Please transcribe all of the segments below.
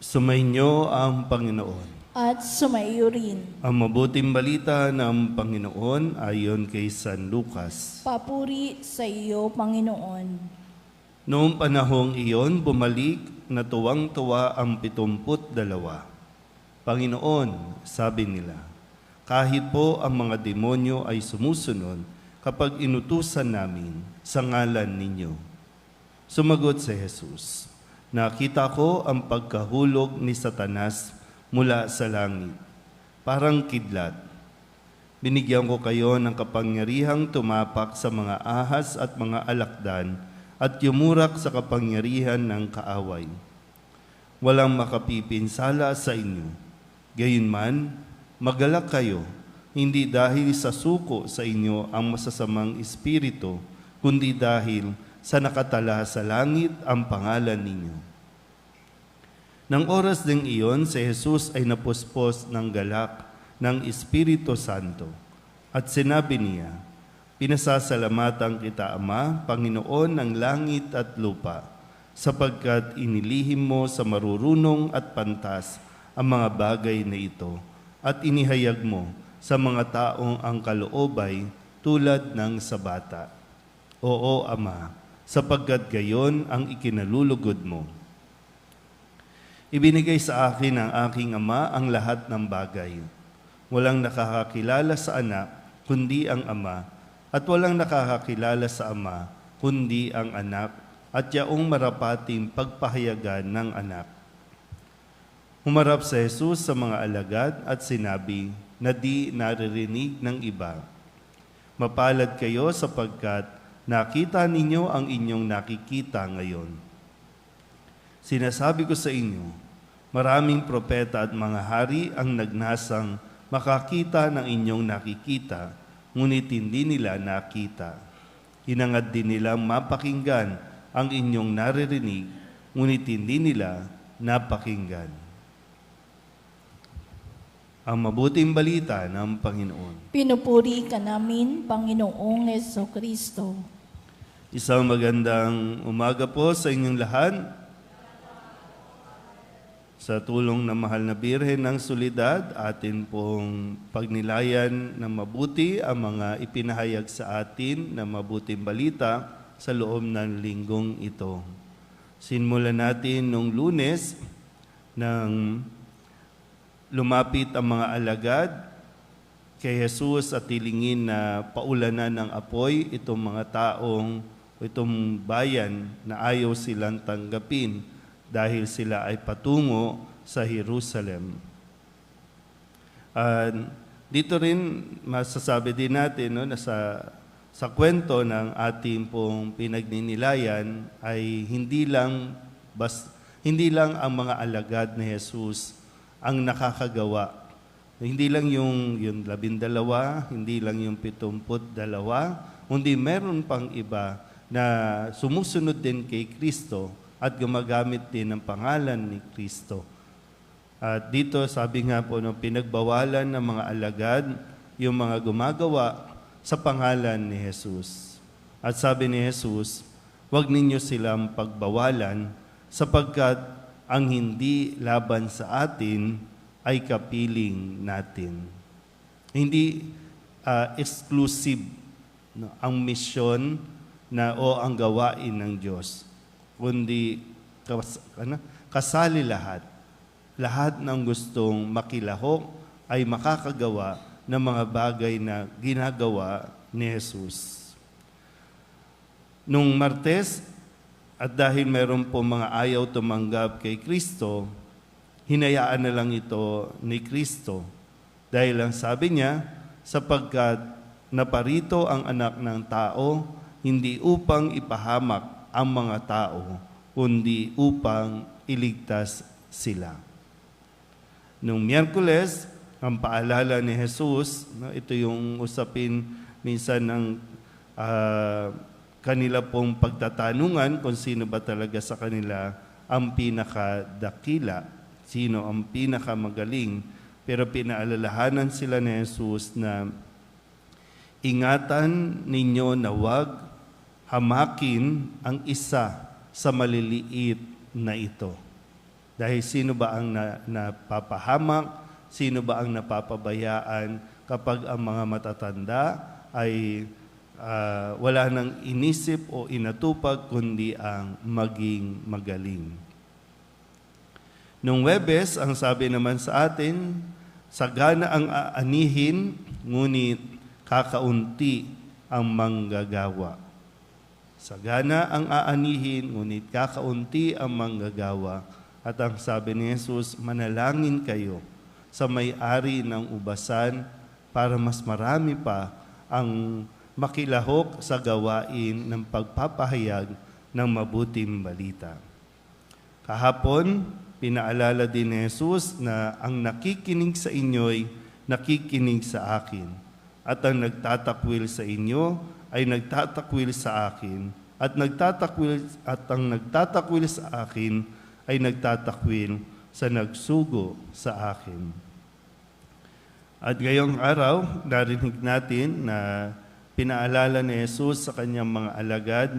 Sumainyo ang Panginoon. At sumaiyo rin. Ang mabuting balita ng Panginoon ayon kay San Lucas. Papuri sa iyo, Panginoon. Noong panahong iyon, bumalik na tuwang-tuwa ang 72. Panginoon, sabi nila, kahit po ang mga demonyo ay sumusunod kapag inutusan namin sa ngalan ninyo. Sumagot si Jesus, nakita ko ang pagkahulog ni Satanas mula sa langit, parang kidlat. Binigyan ko kayo ng kapangyarihang tumapak sa mga ahas at mga alakdan at yumurak sa kapangyarihan ng kaaway. Walang makapipinsala sa inyo. Gayunman, magalak kayo, hindi dahil sa suko sa inyo ang masasamang espiritu, kundi dahil sa nakatala sa langit ang pangalan ninyo. Nang oras ding iyon, si Jesus ay napuspos ng galak ng Espiritu Santo at sinabi niya, pinasasalamatan kita, Ama, Panginoon ng langit at lupa, sapagkat inilihim mo sa marurunong at pantas ang mga bagay na ito at inihayag mo sa mga taong ang kaloobay tulad ng sa bata. Oo, Ama, sapagkat gayon ang ikinalulugod mo. Ibinigay sa akin ng aking Ama ang lahat ng bagay. Walang nakakakilala sa anak, kundi ang Ama, at walang nakakakilala sa Ama, kundi ang anak, at yaong marapating pagpahayagan ng anak. Humarap si Jesus sa mga alagad at sinabi na di naririnig ng iba, mapalad kayo sapagkat nakita ninyo ang inyong nakikita ngayon. Sinasabi ko sa inyo, maraming propeta at mga hari ang nagnasang makakita ng inyong nakikita, ngunit hindi nila nakita. Hinangad din nilang mapakinggan ang inyong naririnig, ngunit hindi nila napakinggan. Ang mabuting balita ng Panginoon. Pinupuri ka namin, Panginoong Jesucristo. Isang magandang umaga po sa inyong lahat. Sa tulong ng mahal na Birhen ng Solidad, atin pong pagnilayan na mabuti ang mga ipinahayag sa atin na mabuting balita sa loob ng linggong ito. Sinmulan natin nung Lunes nang lumapit ang mga alagad kay Jesus at tilingin na paulanan ng apoy itong mga taong, itong bayan na ayaw silang tanggapin dahil sila ay patungo sa Jerusalem. Dito rin masasabi din natin na sa kwento ng ating pong pinagninilayan ay hindi lang ang mga alagad ni Jesus ang nakakagawa. Hindi lang yung 12, hindi lang yung 72, kundi meron pang iba na sumusunod din kay Kristo at gumagamit din ng pangalan ni Kristo. At dito sabi nga po, pinagbawalan ng mga alagad yung mga gumagawa sa pangalan ni Jesus. At sabi ni Jesus, huwag ninyo silang pagbawalan sapagkat ang hindi laban sa atin ay kapiling natin. Hindi exclusive ang misyon o ang gawain ng Diyos, kundi kasali lahat. Lahat ng gustong makilahok ay makakagawa ng mga bagay na ginagawa ni Jesus. Nung Martes, at dahil meron po mga ayaw tumanggap kay Kristo, hinayaan na lang ito ni Kristo. Dahil ang sabi niya, sapagkat naparito ang anak ng tao, hindi upang ipahamak ang mga tao, kundi upang iligtas sila. Nung Miyerkules, ang paalala ni Jesus, ito yung usapin minsan ng kanila pong pagtatanungan kung sino ba talaga sa kanila ang pinakadakila, sino ang pinakamagaling. Pero pinaalalahanan sila ni Jesus na ingatan ninyo na huwag hamakin ang isa sa maliliit na ito. Dahil sino ba ang napapahamak, sino ba ang napapabayaan kapag ang mga matatanda ay wala nang inisip o inatupag kundi ang maging magaling. Nung Webes, ang sabi naman sa atin, sagana ang aanihin, ngunit kakaunti ang manggagawa. Sagana ang aanihin, ngunit kakaunti ang manggagawa. At ang sabi ni Jesus, manalangin kayo sa may-ari ng ubasan para mas marami pa ang makilahok sa gawain ng pagpapahayag ng mabuting balita. Kahapon, pinaalala din ni Jesus na ang nakikinig sa inyo'y nakikinig sa akin. At ang nagtatakwil sa inyo ay nagtatakwil sa akin. At ang nagtatakwil sa akin ay nagtatakwil sa nagsugo sa akin. At ngayong araw, narinig natin na pinaalala ni Jesus sa kanyang mga alagad,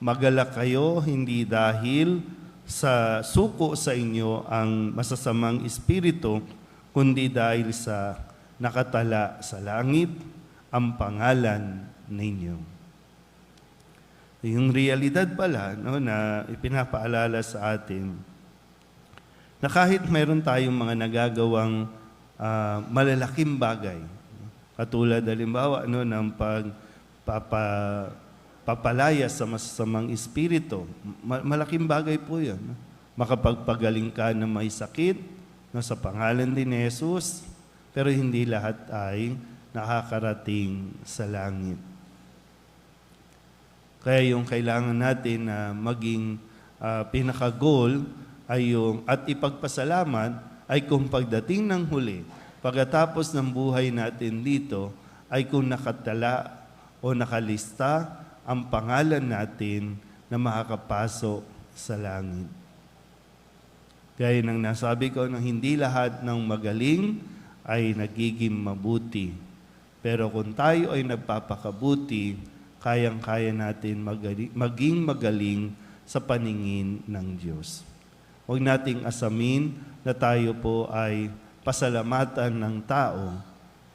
magalak kayo hindi dahil sa suko sa inyo ang masasamang espiritu, kundi dahil sa nakatala sa langit ang pangalan ninyo. Yung realidad pala na ipinapaalala sa atin na kahit mayroon tayong mga nagagawang malalaking bagay, katulad halimbawa ng papalaya sa masasamang espiritu. Malaking bagay po yan. Makapagpagaling ka na may sakit sa pangalan din ni Jesus, pero hindi lahat ay nakakarating sa langit. Kaya yung kailangan natin na maging pinaka-goal ay yung at ipagpasalamat ay kung pagdating ng huli, pagkatapos ng buhay natin dito, ay kung nakatala o nakalista ang pangalan natin na makakapasok sa langit. Gaya ng nasabi ko, na hindi lahat ng magaling ay nagiging mabuti. Pero kung tayo ay nagpapakabuti, kayang-kaya natin maging magaling sa paningin ng Diyos. Huwag nating asamin na tayo po ay pasalamatan ng tao.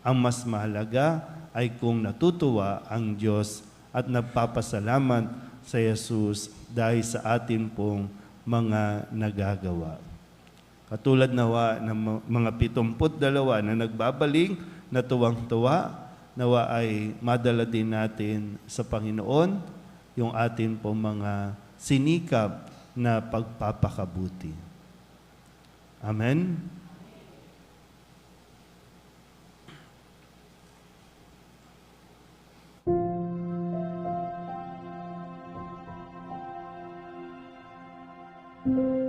Ang mas mahalaga ay kung natutuwa ang Diyos at nagpapasalamat sa Jesus dahil sa atin pong mga nagagawa. Katulad nawa ng mga 72 na nagbabaling na tuwang-tuwa, nawa ay madala din natin sa Panginoon yung atin pong mga sinikap na pagpapakabuti. Amen? Thank you.